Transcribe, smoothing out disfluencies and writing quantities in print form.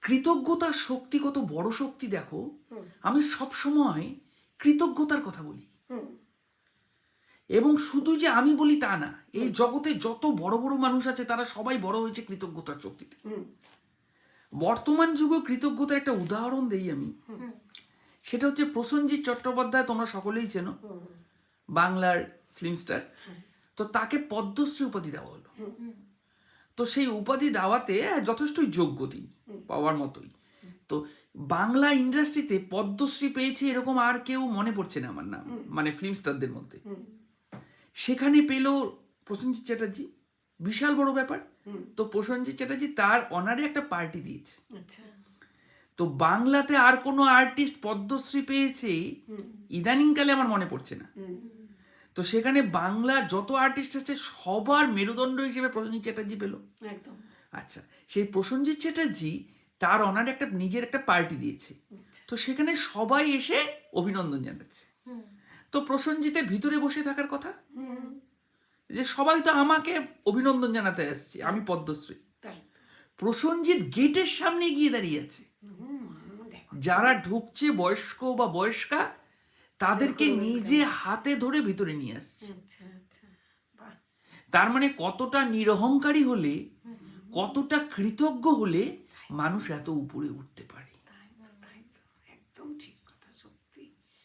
কৃতজ্ঞতার শক্তি কত বড় শক্তি দেখো। আমি সব সময় কৃতজ্ঞতার কথা বলি, এবং শুধু যে আমি বলি তা না, এই জগতে যত বড় বড় মানুষ আছে তারা সবাই বড় হয়েছে কৃতজ্ঞতার শক্তিতে। বর্তমান যুগে কৃতজ্ঞতার একটা উদাহরণ দেই আমি, সেটা হচ্ছে প্রসেনজিৎ চট্টোপাধ্যায়, তোমরা সকলেই চেনো, বাংলার ফিল্ম স্টার। তো তাকে পদ্মশ্রী উপাধি দেওয়া হলো। তো সেই উপাধি দেওয়াতে যথেষ্টই যোগ্য তিনি, পাওয়ার মতোই। তো বাংলা ইন্ডাস্ট্রিতে পদ্মশ্রী পেয়েছে এরকম আর কেউ মনে পড়ছে না আমার নাম, মানে ফিল্ম স্টারদের মধ্যে। সেখানে পেল প্রসেনজিৎ চ্যাটার্জি, বিশাল বড় ব্যাপার। তো প্রসেনজিৎ চ্যাটার্জি তার অনারে একটা পার্টি দিয়েছে। তো বাংলাতে আর কোনো আর্টিস্ট পদ্মশ্রী পেয়েছে ইদানিংকালে আমার মনে পড়ছে না। তো সেখানে বাংলার যত আর্টিস্ট আছে সবার মেরুদণ্ড হিসেবে প্রসেনজিৎ চ্যাটার্জি পেল। আচ্ছা, সেই প্রসেনজিৎ চ্যাটার্জি তার অনারে একটা নিজের একটা পার্টি দিয়েছে। তো সেখানে সবাই এসে অভিনন্দন জানাচ্ছে। তো প্রসেনজিতের ভিতরে বসে থাকার কথা, যে সবাই তো আমাকে অভিনন্দন জানাতে আসছে, আমি পদ্মশ্রী। প্রসেনজিৎ গেটের সামনে গিয়ে দাঁড়িয়ে আছে, যারা ঢুকছে বয়স্ক বা বয়স্কা তাদেরকে নিজে হাতে ধরে ভিতরে নিয়ে আসছে। তার মানে কতটা নিরহংকারী হলে, কতটা কৃতজ্ঞ হলে মানুষ এত উপরে উঠতে পারে।